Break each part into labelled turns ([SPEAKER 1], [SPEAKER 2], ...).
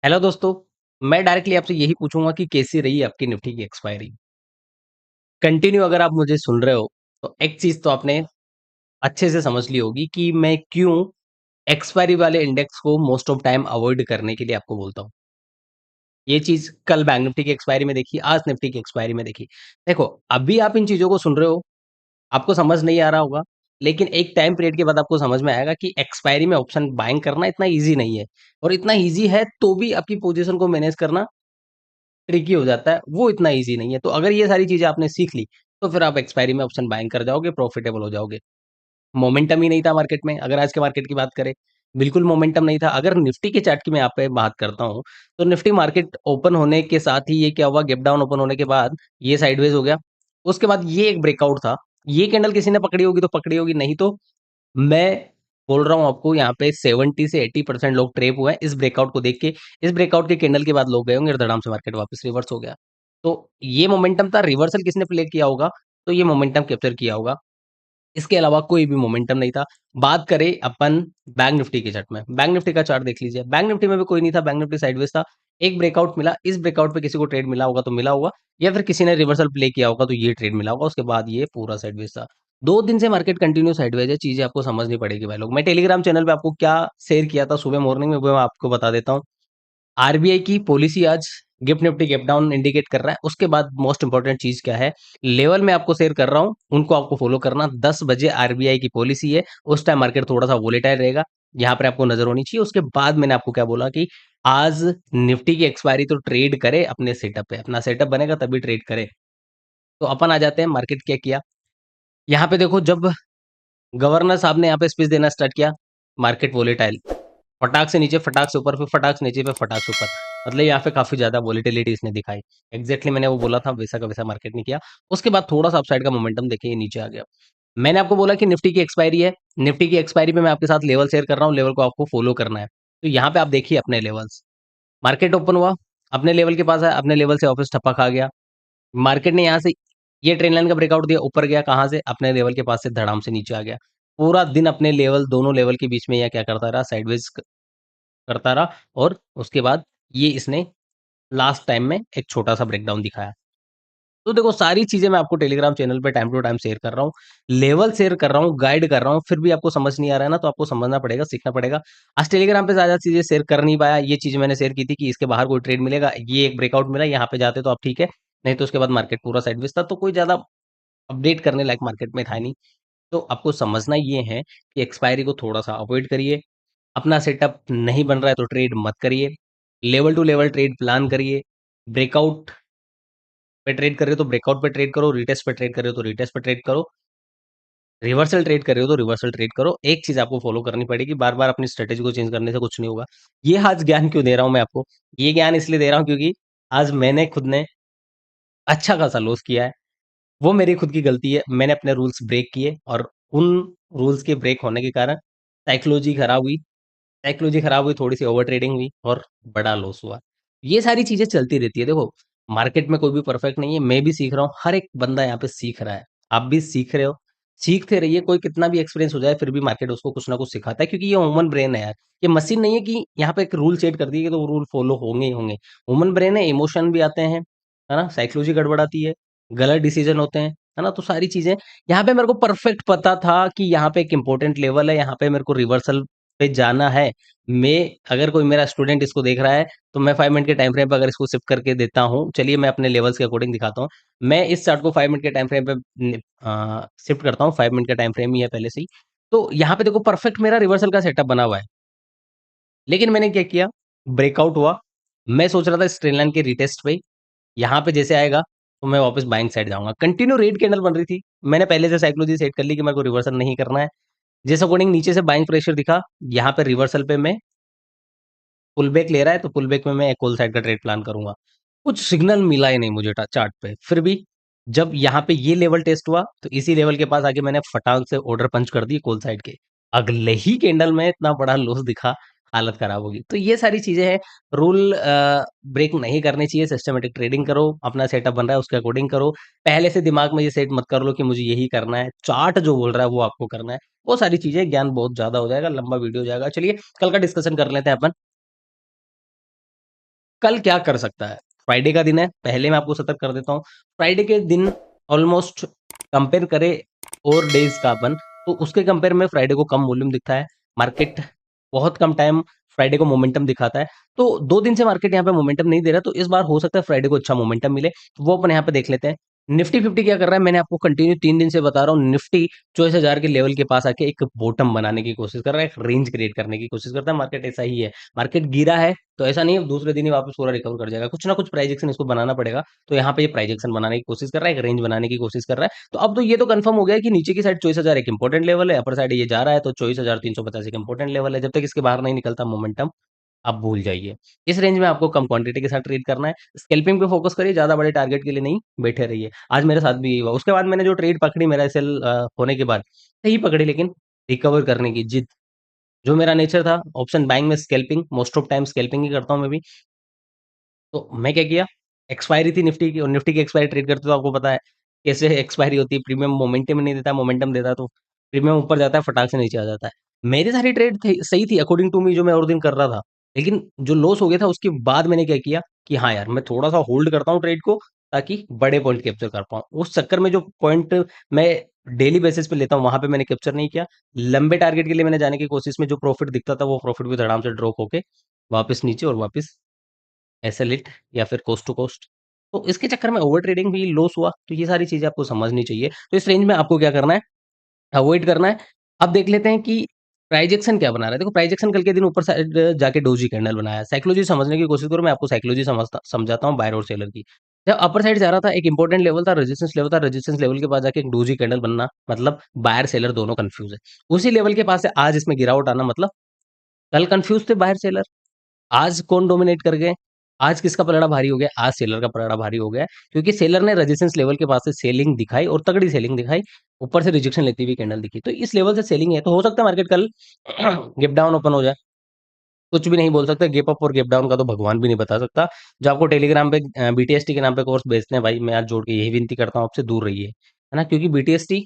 [SPEAKER 1] Hello दोस्तों। मैं directly आपसे यही पूछूंगा कि कैसी रही आपकी निफ्टी की एक्सपायरी। कंटिन्यू अगर आप मुझे सुन रहे हो तो एक चीज तो आपने अच्छे से समझ ली होगी कि मैं क्यों एक्सपायरी वाले इंडेक्स को मोस्ट ऑफ टाइम अवॉइड करने के लिए आपको बोलता हूँ। ये चीज कल बैंक निफ्टी की एक्सपायरी में देखी, आज निफ्टी की एक्सपायरी में देखी। देखो, अभी आप इन चीजों को सुन रहे हो, आपको समझ नहीं आ रहा होगा, लेकिन एक टाइम पीरियड के बाद आपको समझ में आएगा कि एक्सपायरी में ऑप्शन बाइंग करना इतना ईजी नहीं है। और इतना ईजी है तो भी आपकी पोजीशन को मैनेज करना ट्रिकी हो जाता है, वो इतना ईज़ी नहीं है। तो अगर ये सारी चीज़ें आपने सीख ली, तो फिर आप एक्सपायरी में ऑप्शन बाइंग कर जाओगे, प्रॉफिटेबल हो जाओगे। मोमेंटम ही नहीं था मार्केट में, अगर आज के मार्केट की बात करें, बिल्कुल मोमेंटम नहीं था। अगर निफ्टी के चार्ट की मैं यहाँ पे बात करता हूँ, तो निफ्टी मार्केट ओपन होने के साथ ही ये क्या हुआ, गैप डाउन ओपन होने के बाद ये साइडवेज हो गया। उसके बाद ये एक ब्रेकआउट था, ये कैंडल किसी ने पकड़ी होगी तो पकड़ी होगी, नहीं तो मैं बोल रहा हूँ आपको यहाँ पे 70 से 80% लोग ट्रेप हुए हैं इस ब्रेकआउट को देख के। इस ब्रेकआउट के कैंडल के बाद लोग गए होंगे और धड़ाम से मार्केट वापस रिवर्स हो गया। तो ये मोमेंटम था, रिवर्सल किसने प्ले किया होगा, तो ये मोमेंटम कैप्चर किया होगा। इसके अलावा कोई भी मोमेंटम नहीं था। बात करें अपन बैंक निफ्टी के चार्ट में, बैंक निफ्टी का चार्ट देख लीजिए। बैंक निफ्टी में भी कोई नहीं था, बैंक निफ्टी साइडवेज था। एक ब्रेकआउट मिला, इस ब्रेकआउट पे किसी को ट्रेड मिला होगा तो मिला होगा, या फिर किसी ने रिवर्सल प्ले किया होगा तो ये ट्रेड मिला होगा। उसके बाद ये पूरा साइडवेज था। 2 दिन से मार्केट कंटिन्यू साइडवेज है। चीजें आपको समझनी पड़ेगी भाई लोग। मैं टेलीग्राम चैनल पे आपको क्या शेयर किया था सुबह मॉर्निंग में, वो मैं आपको बता देता हूँ। आरबीआई की पॉलिसी आज gift Nifty gap down indicate कर रहा है। उसके बाद मोस्ट इंपॉर्टेंट चीज क्या है, लेवल में आपको शेयर कर रहा हूं, उनको आपको फॉलो करना। 10 बजे आरबीआई की पॉलिसी है, उस टाइम मार्केट थोड़ा सा वोलेटाइल रहेगा, यहाँ पर आपको नजर होनी चाहिए। उसके बाद मैंने आपको क्या बोला कि आज निफ्टी की एक्सपायरी तो ट्रेड करे अपने सेटअप पे, अपना सेटअप बनेगा तभी ट्रेड करे। तो अपन आ जाते हैं, मार्केट क्या किया। यहाँ पे देखो, जब गवर्नर साहब ने यहाँ पे स्पीच देना स्टार्ट किया, मार्केट वोलेटाइल, फटाक से नीचे, फटाक से ऊपर, फिर फटाक से नीचे, फिर फटाक से ऊपर। मतलब यहाँ पे काफी ज्यादा वोलेटिलिटी इसने दिखाई। एग्जैक्टली मैंने वो बोला था, वैसा का वैसा मार्केट ने किया। उसके बाद थोड़ा सा अपसाइड का मोमेंटम देखिए, ये नीचे आ गया। मैंने आपको बोला कि निफ्टी की एक्सपायरी है, निफ्टी की एक्सपायरी पे मैं आपके साथ लेवल शेयर कर रहा हूँ, लेवल को आपको फॉलो करना है। तो यहाँ पे आप देखिए अपने लेवल्स। मार्केट ओपन हुआ, अपने लेवल के पास है, अपने लेवल से ऑफिस ठप्पा खा गया। मार्केट ने यहाँ से ये ट्रेन लाइन का ब्रेकआउट दिया, ऊपर गया, कहाँ से, अपने लेवल के पास से धड़ाम से नीचे आ गया। पूरा दिन अपने लेवल, दोनों लेवल के बीच में यह क्या करता रहा, साइडवेज करता रहा। और उसके बाद ये इसने लास्ट टाइम में एक छोटा सा ब्रेकडाउन दिखाया। तो देखो, सारी चीजें मैं आपको टेलीग्राम चैनल पे टाइम टू टाइम शेयर कर रहा हूँ, लेवल शेयर कर रहा हूँ, गाइड कर रहा हूँ। फिर भी आपको समझ नहीं आ रहा है ना, तो आपको समझना पड़ेगा, सीखना पड़ेगा। आज टेलीग्राम पे ज्यादा चीजें शेयर कर नहीं पाया। ये चीज मैंने शेयर की थी कि इसके बाहर कोई ट्रेड मिलेगा, ये एक ब्रेकआउट मिला, यहाँ पे जाते तो आप ठीक है, नहीं तो उसके बाद मार्केट पूरा साइडवेज था। तो कोई ज्यादा अपडेट करने लायक मार्केट में था नहीं। तो आपको समझना ये है कि एक्सपायरी को थोड़ा सा अवॉइड करिए। अपना सेटअप नहीं बन रहा है तो ट्रेड मत करिए। Level to level trade plan करिए। ब्रेकआउट पे ट्रेड कर रहे हो तो ब्रेकआउट पे ट्रेड करो, रिटेस्ट पे ट्रेड कर रहे हो तो रिटेस्ट पे ट्रेड करो, रिवर्सल ट्रेड कर रहे हो तो रिवर्सल ट्रेड करो। एक चीज आपको फॉलो करनी पड़ेगी, बार बार अपनी स्ट्रेटेजी को चेंज करने से कुछ नहीं होगा। ये आज ज्ञान क्यों दे रहा हूं मैं आपको, ये ज्ञान इसलिए दे रहा हूं क्योंकि आज मैंने खुद ने अच्छा खासा लॉस किया है। वो मेरी खुद की गलती है, मैंने अपने रूल्स ब्रेक किए, और उन रूल्स के ब्रेक होने के कारण साइकोलॉजी खराब हुई। साइकोलॉजी खराब हुई, थोड़ी सी ओवर ट्रेडिंग हुई और बड़ा लॉस हुआ। ये सारी चीजें चलती रहती है। देखो, मार्केट में कोई भी परफेक्ट नहीं है, मैं भी सीख रहा हूँ, हर एक बंदा यहाँ पे सीख रहा है। आप भी सीख रहे हो, सीखते रहिए। कोई कितना भी एक्सपीरियंस हो जाए, फिर भी मार्केट उसको कुछ ना कुछ सिखाता है, क्योंकि ये ह्यूमन ब्रेन है यार। ये मशीन नहीं है कि यहाँ पे एक रूल सेट कर दिए तो वो रूल फॉलो होंगे ही होंगे। ह्यूमन ब्रेन है, इमोशन भी आते हैं, है ना, साइकोलॉजी गड़बड़ाती है, गलत डिसीजन होते हैं, है ना। तो सारी चीजें यहाँ पे मेरे को परफेक्ट पता था कि यहाँ पे एक इंपॉर्टेंट लेवल है, यहाँ पे मेरे को रिवर्सल पे जाना है। मैं, अगर कोई मेरा स्टूडेंट इसको देख रहा है, तो मैं 5 मिनट के टाइम फ्रेम पे अगर इसको शिफ्ट करके देता हूँ, चलिए मैं अपने लेवल्स के अकॉर्डिंग दिखाता हूँ। मैं इस चार्ट को 5 मिनट के टाइम फ्रेम पे शिफ्ट करता हूँ, 5 मिनट का टाइम फ्रेम ही है पहले से ही। तो यहाँ पे देखो, परफेक्ट मेरा रिवर्सल का सेटअप बना हुआ है। लेकिन मैंने क्या किया, ब्रेकआउट हुआ, मैं सोच रहा था इस ट्रेन लाइन के रिटेस्ट पे, यहाँ पे जैसे आएगा तो मैं वापस बाइंग साइड जाऊंगा। कंटिन्यू रेड कैंडल बन रही थी, मैंने पहले से साइकोलॉजी सेट कर ली कि मेरे को रिवर्सल नहीं करना है। जैसे अकॉर्डिंग नीचे से बाइंग प्रेशर दिखा, यहाँ पे रिवर्सल पे मैं पुल बैक ले रहा है, तो पुल बैक में मैं एक होल साइड का ट्रेड प्लान करूंगा। कुछ सिग्नल मिला ही नहीं मुझे चार्ट पे। फिर भी जब यहाँ पे ये लेवल टेस्ट हुआ, तो इसी लेवल के पास आके मैंने फटाक से ऑर्डर पंच कर दी कॉल साइड के। अगले ही कैंडल में इतना बड़ा लॉस दिखा, हालत खराब होगी। तो ये सारी चीजें हैं। रूल ब्रेक नहीं करनी चाहिए, सिस्टमेटिक ट्रेडिंग करो, अपना सेटअप बन रहा है उसके अकॉर्डिंग करो। पहले से दिमाग में ये सेट मत कर लो कि मुझे यही करना है, चार्ट जो बोल रहा है वो आपको करना है। वो सारी चीजें, ज्ञान बहुत ज्यादा हो जाएगा, लंबा वीडियो हो जाएगा। चलिए कल का डिस्कशन कर लेते हैं अपन। कल क्या कर सकता है। फ्राइडे का दिन है, पहले मैं आपको सतर्क कर देता हूँ। फ्राइडे के दिन ऑलमोस्ट कंपेयर करें और डेज का अपन, तो उसके कंपेयर में फ्राइडे को कम वॉल्यूम दिखता है। मार्केट बहुत कम टाइम फ्राइडे को मोमेंटम दिखाता है। तो 2 दिन से मार्केट यहाँ पे मोमेंटम नहीं दे रहा, तो इस बार हो सकता है फ्राइडे को अच्छा मोमेंटम मिले, तो वो अपन यहाँ पे देख लेते हैं। निफ्टी 50 क्या कर रहा है, मैंने आपको कंटिन्यू 3 दिन से बता रहा हूँ। निफ्टी 24,000 के लेवल के पास आके एक बॉटम बनाने की कोशिश कर रहा है, एक रेंज क्रिएट करने की कोशिश करता है। मार्केट ऐसा ही है, मार्केट गिरा है तो ऐसा नहीं है दूसरे दिन ही वापस पूरा रिकवर कर जाएगा, कुछ ना कुछ प्राइस एक्शन इसको बनाना पड़ेगा। तो यहाँ पे ये प्राइस एक्शन बनाने की कोशिश कर रहा है, एक रेंज बनाने की कोशिश कर रहा है। तो अब तो ये तो कंफर्म हो गया है कि नीचे की साइड 24,000 एक इंपॉर्टेंट लेवल है, अपर साइड ये जा रहा है तो 24,350 एक इंपॉर्टेंट लेवल है। जब तक इसके बाहर नहीं निकलता मोमेंटम, आप भूल जाइए। इस रेंज में आपको कम क्वांटिटी के साथ ट्रेड करना है। स्कैल्पिंग पे फोकस करिए, ज्यादा बड़े टारगेट के लिए नहीं बैठे रहिए। आज मेरे साथ भी यही हुआ। उसके बाद मैंने जो ट्रेड पकड़ी, मेरा सेल होने के बाद सही पकड़ी, लेकिन रिकवर करने की जिद, जो मेरा नेचर था ऑप्शन बाइंग में scalping, most of time scalping ही करता हूँ मैं भी। तो मैं क्या किया, एक्सपायरी थी निफ्टी की, और निफ्टी की एक्सपायरी ट्रेड करते तो आपको पता है कैसे एक्सपायरी होती है। प्रीमियम मोमेंटम नहीं देता, मोमेंटम देता तो प्रीमियम ऊपर जाता है, फटाक से नीचे आ जाता है। मेरी सारी ट्रेड सही थी अकॉर्डिंग टू मी, जो मैं और दिन कर रहा था। लेकिन जो लॉस हो गया था उसके बाद मैंने क्या किया कि हाँ यार, मैं थोड़ा सा होल्ड करता हूँ ट्रेड को, ताकि बड़े पॉइंट कैप्चर कर पाऊँ। उस चक्कर में जो पॉइंट मैं डेली बेसिस पे लेता हूँ, वहां पे मैंने कैप्चर नहीं किया। लंबे टारगेट के लिए मैंने जाने की कोशिश में जो प्रॉफिट दिखता था, वो प्रॉफिट भी धड़ाम से ड्रॉप होके वापस नीचे और वापस एसएलइट या फिर कोस्ट टू कोस्ट। तो इसके चक्कर में ओवर ट्रेडिंग भी लॉस हुआ। तो ये सारी चीजें आपको समझनी चाहिए। तो इस रेंज में आपको क्या करना है, अवॉइड करना है। अब देख लेते हैं कि प्राइजेक्शन क्या बना रहा है। देखो प्राइजेक्शन कल के दिन ऊपर साइड जाके डोजी कैंडल बनाया। साइकोलॉजी समझने की कोशिश करो, मैं आपको साइकोलॉजी समझाता हूँ बायर और सेलर की। जब अपर साइड जा रहा था, एक इंपॉर्टेंट लेवल था, रेजिस्टेंस लेवल था, रेजिस्टेंस लेवल के पास जाके एक डोजी कैंडल बनना, मतलब बायर सेलर दोनों कंफ्यूज है। उसी लेवल के पास से आज इसमें गिरावट आना, मतलब कल कंफ्यूज थे बायर सेलर, आज कौन डोमिनेट कर गए, आज किसका पलड़ा भारी हो गया, आज सेलर का पलड़ा भारी हो गया। क्योंकि सेलर ने रेजिस्टेंस लेवल के पास से सेलिंग दिखाई, और तगड़ी सेलिंग दिखाई, ऊपर से रिजेक्शन लेती हुई कैंडल दिखी। तो इस लेवल से सेलिंग है, तो हो सकता है मार्केट कल गैप डाउन ओपन हो जाए। कुछ भी नहीं बोल सकते, गैप अप और गैप डाउन का तो भगवान भी नहीं बता सकता। जो आपको टेलीग्राम पे बीटीएसटी के नाम पे कोर्स बेचते हैं, भाई मैं आज जोड़ के यही विनती करता हूँ आपसे, दूर रहिए, है ना। क्योंकि बीटीएसटी,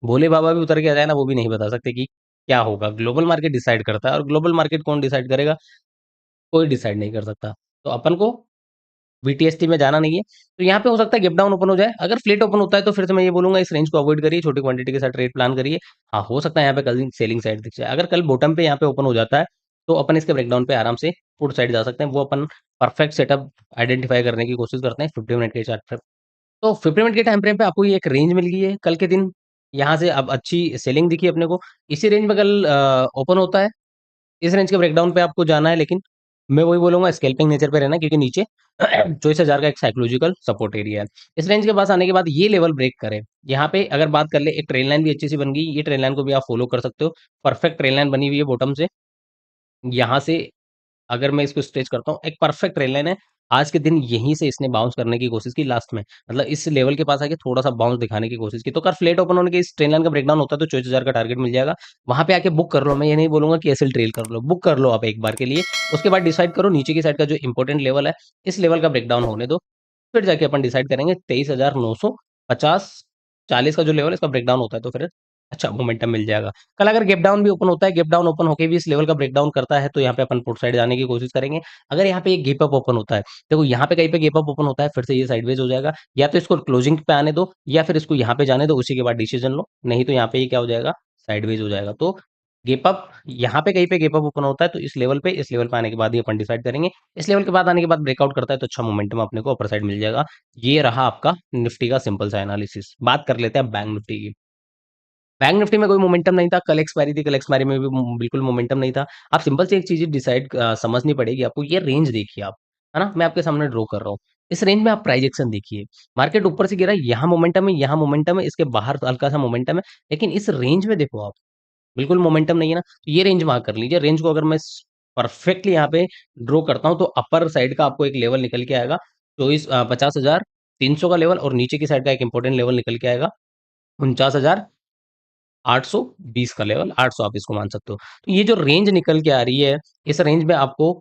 [SPEAKER 1] भोले बाबा भी उतर के आ जाए ना, वो भी नहीं बता सकते कि क्या होगा। ग्लोबल मार्केट डिसाइड करता है, और ग्लोबल मार्केट कौन डिसाइड करेगा, कोई डिसाइड नहीं कर सकता। तो अपन को बीटीएसटी में जाना नहीं है। तो यहाँ पे हो सकता है गैप डाउन ओपन हो जाए। अगर फ्लेट ओपन होता है तो फिर से मैं ये बोलूंगा, इस रेंज को अवॉइड करिए, छोटी क्वांटिटी के साथ ट्रेड प्लान करिए। हाँ, हो सकता है यहाँ पे कल सेलिंग साइड दिख जाए। अगर कल बॉटम पे यहाँ पे ओपन हो जाता है, तो अपन इसके ब्रेकडाउन पे आराम से पुट साइड जा सकते हैं। वो अपन परफेक्ट सेटअप आइडेंटिफाई करने की कोशिश करते हैं 50 मिनट के चार्ट पे। तो 50 मिनट के टाइम फ्रेम पे आपको ये एक रेंज मिल गई है कल के दिन। यहाँ से अब अच्छी सेलिंग दिखी अपने को। इसी रेंज में कल ओपन होता है, इस रेंज के ब्रेकडाउन पे आपको जाना है। लेकिन मैं वही बोलूंगा, स्कैल्पिंग नेचर पे रहना, क्योंकि नीचे 24,000 का एक साइकोलॉजिकल सपोर्ट एरिया है। इस रेंज के पास आने के बाद ये लेवल ब्रेक करे, यहाँ पे अगर बात कर ले, एक ट्रेन लाइन भी अच्छी सी बन गई। ये ट्रेन लाइन को भी आप फॉलो कर सकते हो, परफेक्ट ट्रेन लाइन बनी हुई है बॉटम से। यहाँ से अगर मैं इसको स्ट्रेच करता हूँ, एक परफेक्ट ट्रेन लाइन है। आज के दिन यहीं से इसने बाउंस करने की कोशिश की लास्ट में, मतलब इस लेवल के पास आके थोड़ा सा बाउंस दिखाने की कोशिश की। तो अगर फ्लेट ओपन होने के इस ट्रेन लाइन का ब्रेकडाउन होता है, तो 24,000 का टारगेट मिल जाएगा। वहां पे आके बुक कर लो। मैं ये नहीं बोलूंगा कि एसएल ट्रेल कर लो, बुक कर लो आप एक बार के लिए। उसके बाद डिसाइड करो नीचे की साइड का जो इंपॉर्टेंट लेवल है, इस लेवल का ब्रेकडाउन होने दो। फिर जाके अपन डिसाइड करेंगे 23,950 40 का जो लेवल है, इसका ब्रेकडाउन होता है तो फिर अच्छा मोमेंटम मिल जाएगा। कल अगर गैप डाउन भी ओपन होता है, गैप डाउन ओपन होके भी इस लेवल का ब्रेकडाउन करता है, तो यहाँ पे अपन पुट साइड जाने की कोशिश करेंगे। अगर यहाँ पे एक गैप अप ओपन होता है, देखो यहाँ पे कहीं पे गैप अप ओपन होता है, फिर से ये साइडवेज हो जाएगा। या तो इसको क्लोजिंग पे आने दो, या फिर इसको यहाँ पे जाने दो, उसी के बाद डिसीजन लो। नहीं तो यहाँ पे ये क्या हो जाएगा, साइडवेज हो जाएगा। तो गैप अप, यहाँ पे कहीं पे गैप अप ओपन होता है, तो इस लेवल पे आने के बाद ही अपन डिसाइड करेंगे। इस लेवल के बाद आने के बाद ब्रेकआउट करता है, तो अच्छा मोमेंटम अपने को अपर साइड मिल जाएगा। ये रहा आपका निफ्टी का सिंपल सा एनालिसिस। बात कर लेते हैं बैंक निफ्टी की। बैंक निफ्टी में कोई मोमेंटम नहीं था, कल एक्सपायरी थी, कल एक्सपायरी में भी बिल्कुल मोमेंटम नहीं था। आप सिंपल से एक चीज डिसाइड समझनी पड़ेगी आपको, ये रेंज देखिए आप, है ना। मैं आपके सामने ड्रॉ कर रहा हूँ, इस रेंज में आप प्राइस एक्शन देखिए। मार्केट ऊपर से गिरा है, यहाँ मोमेंटम है, यहाँ मोमेंटम है, इसके बाहर हल्का सा मोमेंटम है। लेकिन इस रेंज में देखो आप, बिल्कुल मोमेंटम नहीं है ना। तो ये रेंज मार्क कर लीजिए। रेंज को अगर मैं परफेक्टली यहाँ पे ड्रॉ करता हूँ, तो अपर साइड का आपको एक लेवल निकल के आएगा 50,300 का लेवल, और नीचे की साइड का एक इंपॉर्टेंट लेवल निकल के आएगा 49,820 का लेवल, 800 आप इसको मान सकते हो। तो ये जो रेंज निकल के आ रही है, इस रेंज में आपको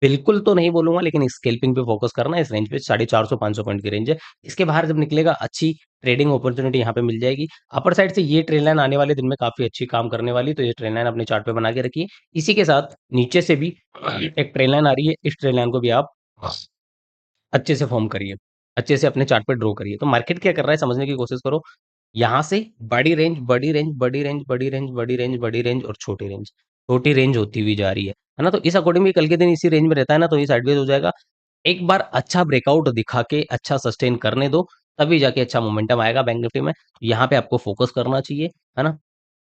[SPEAKER 1] बिल्कुल तो नहीं बोलूँगा, लेकिन स्कैल्पिंग पे फ़ोकस करना, इस रेंज पे 450-500 पॉइंट की रेंज है। इसके बाहर जब निकलेगा, अच्छी ट्रेडिंग अपॉर्च्युनिटी यहाँ पे मिल जाएगी। अपर साइड से ये ट्रेंड लाइन आने वाले दिन में काफ़ी अच्छी काम करने वाली है, तो ये ट्रेंड लाइन अपने चार्ट पे बना के रखिए। इसी के साथ नीचे से भी एक ट्रेंड लाइन आ रही है, इस ट्रेंड लाइन को भी आप अच्छे से फ़ॉर्म करिए, अच्छे से अपने चार्ट पे ड्रॉ करिए। तो मार्केट क्या कर रहा है समझने की कोशिश करो। यहाँ से बड़ी रेंज, बड़ी रेंज, बड़ी रेंज, बड़ी रेंज, बड़ी रेंज, बड़ी रेंज और छोटी रेंज। छोटी रेंज होती हुई जा रही है ना? तो इस अकॉर्डिंगली कल के दिन इसी रेंज में रहता है ना, तो ये साइडवेज हो जाएगा। एक बार अच्छा ब्रेकआउट दिखा के अच्छा सस्टेन करने दो, तभी जाके अच्छा मोमेंटम आएगा बैंक निफ्टी में। यहाँ पे आपको फोकस करना चाहिए, है ना?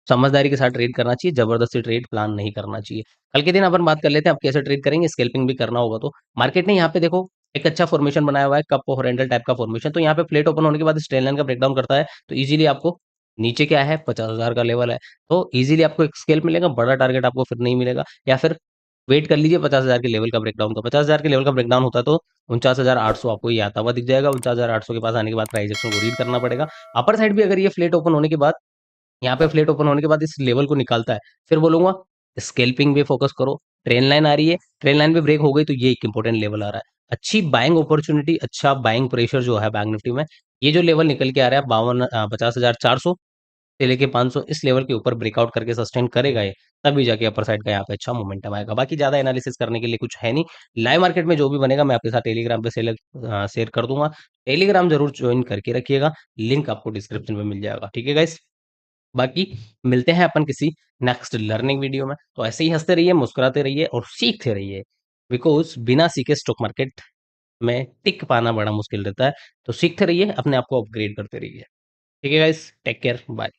[SPEAKER 1] समझदारी के साथ ट्रेड करना चाहिए, जबरदस्ती ट्रेड प्लान नहीं करना चाहिए। कल के दिन अपन बात कर लेते हैं, आप कैसे ट्रेड करेंगे, स्कैल्पिंग भी करना होगा तो। मार्केट ने यहाँ पे देखो एक अच्छा फॉर्मेशन बनाया हुआ है, कप और हैंडल टाइप का फॉर्मेशन। तो यहाँ पे फ्लैट ओपन होने के बाद इस ट्रेंड लाइन का ब्रेकडाउन करता है, तो इजीली आपको नीचे क्या है 50,000 का लेवल है, तो इजीली आपको एक स्केल मिलेगा, बड़ा टारगेट आपको फिर नहीं मिलेगा। या फिर वेट कर लीजिए 50,000 के लेवल का ब्रेकडाउन का। 50,000 के लेवल का ब्रेकडाउन होता है तो 49,800 आपको ये आता हुआ दिख जाएगा। 49,800 के पास आने के बाद प्राइस एक्शन को रीड करना पड़ेगा। अपर साइड भी अगर ये फ्लैट ओपन होने के बाद, यहाँ पे फ्लैट ओपन होने के बाद इस लेवल को निकालता है, फिर बोलूँगा स्कैल्पिंग पे फोकस करो। ट्रेंड लाइन आ रही है, ट्रेंड लाइन पे ब्रेक हो गई तो ये एक इंपॉर्टेंट लेवल आ रहा है। अच्छी बाइंग अपॉर्च्युनिटी, अच्छा बाइंग प्रेशर जो है बैंक निफ्टी में, ये जो लेवल निकल के आ रहा है 50,400 से लेके 500, इस लेवल के ऊपर ब्रेकआउट करके सस्टेन करेगा ये, तभी जाके अपर साइड का यहाँ पे अच्छा मोमेंटम आएगा। बाकी ज़्यादा एनालिसिस करने के लिए कुछ है नहीं। लाइव मार्केट में जो भी बनेगा मैं आपके साथ टेलीग्राम पे शेयर कर दूँगा। टेलीग्राम ज़रूर जॉइन करके रखिएगा, लिंक आपको डिस्क्रिप्शन में मिल जाएगा। ठीक है गाइस? बाकी मिलते हैं अपन किसी नेक्स्ट लर्निंग वीडियो में। तो ऐसे ही हँसते रहिए, मुस्कुराते रहिए और सीखते रहिए। बिकॉज़ बिना सीखे स्टॉक मार्केट में टिक पाना बड़ा मुश्किल रहता है। तो सीखते रहिए, अपने आप को अपग्रेड करते रहिए। ठीक है गाइस, टेक केयर, बाय।